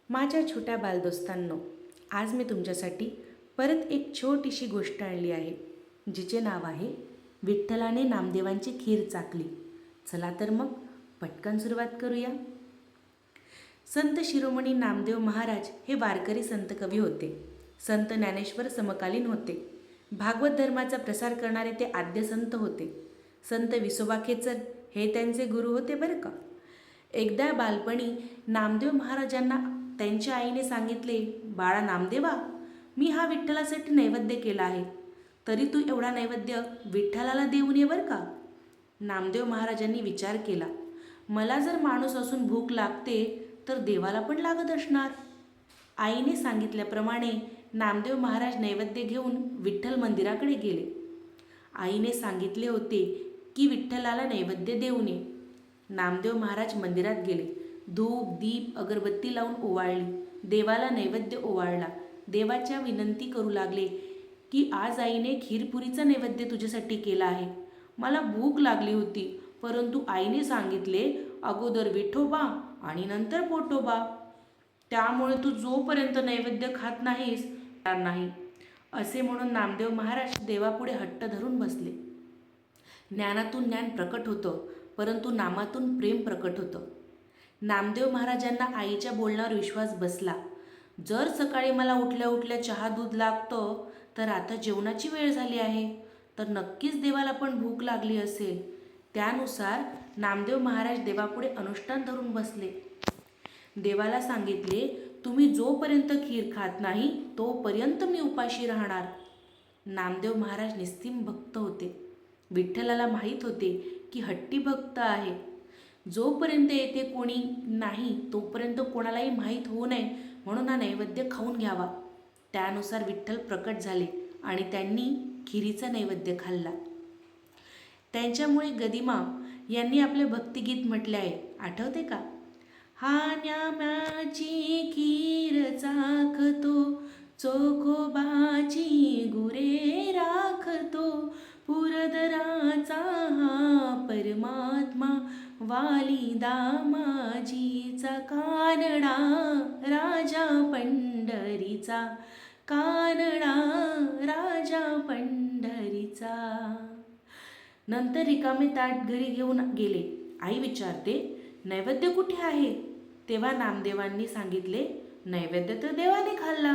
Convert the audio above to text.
माझ्या छोट्या बालदोस्तांनो, आज मी तुमच्यासाठी परत एक छोटीशी गोष्ट आणली आहे, जिचे नाव आहे विठ्ठलाने नामदेवांची खीर चाखली. चला तर मग पटकन सुरुवात करूया. संत शिरोमणी नामदेव महाराज हे वारकरी संत कवी होते. संत ज्ञानेश्वर समकालीन होते. भागवत धर्माचा प्रसार करणारे ते आद्य संत होते. संत विसोबा खेचर हे त्यांचे गुरु होते बरं का. एकदा बालपणी नामदेव महाराजांना त्यांच्या आईने सांगितले, बाळा नामदेवा, मी हा विठ्ठलासाठी नैवेद्य केला आहे, तरी तू एवढा नैवेद्य विठ्ठलाला देऊन ये बरं का. नामदेव महाराजांनी विचार केला, मला जर माणूस असून भूक लागते तर देवाला पण लागत असणार. आईने सांगितल्याप्रमाणे नामदेव महाराज नैवेद्य घेऊन विठ्ठल मंदिराकडे गेले. आईने सांगितले होते की विठ्ठलाला नैवेद्य देऊ नये. नामदेव महाराज मंदिरात गेले. धूप दीप अगरबत्ती लावून ओवाळली. देवाला नैवेद्य ओवाळला. देवाच्या विनंती करू लागले की आज आईने खीरपुरीचा नैवेद्य तुझ्यासाठी केला आहे. मला भूक लागली होती, परंतु आईने सांगितले अगोदर विठोबा आणि नंतर पोटोबा, त्यामुळे तू जोपर्यंत नैवेद्य खात नाहीस नाही, असे म्हणून नामदेव महाराज देवापुढे हट्ट धरून बसले. ज्ञानातून ज्ञान प्रकट होतं, परंतु नामातून प्रेम प्रकट होतं. नामदेव महाराजांना आईच्या बोलण्यावर विश्वास बसला. जर सकाळी मला उठल्या उठल्या चहा दूध लागतं, तर आता जेवणाची वेळ झाली आहे, तर नक्कीच देवाला पण भूक लागली असेल. त्यानुसार नामदेव महाराज देवापुढे अनुष्ठान धरून बसले. देवाला सांगितले, तुम्ही जोपर्यंत खीर खात नाही तोपर्यंत मी उपाशी राहणार. नामदेव महाराज निस्तीम भक्त होते. विठ्ठलाला माहीत होते की हट्टी भक्त आहे. जोपर्यंत येथे कोणी नाही तोपर्यंत कोणालाही माहीत होऊ नये म्हणून हा नैवेद्य खाऊन घ्यावा. त्यानुसार विठ्ठल प्रकट झाले आणि त्यांनी खिरीचा नैवेद्य खाल्ला. त्यांच्यामुळे गदिमा यांनी आपले भक्तिगीत म्हटले आहे, आठवते का? हा न्याम्याची खीर चाखतो, चोखोबाची गुरे राखतो, पुरदराचा हा परमात्मा, वाली दामाजीचा कानडा, राजा पंढरीचा कानडा, राजा पंढरीचा. नंतर रिकामे ताट घरी घेऊन गेले. आई विचारते, नैवेद्य कुठे आहे? तेव्हा नामदेवांनी सांगितले, नैवेद्य तर देवाने खाल्ला.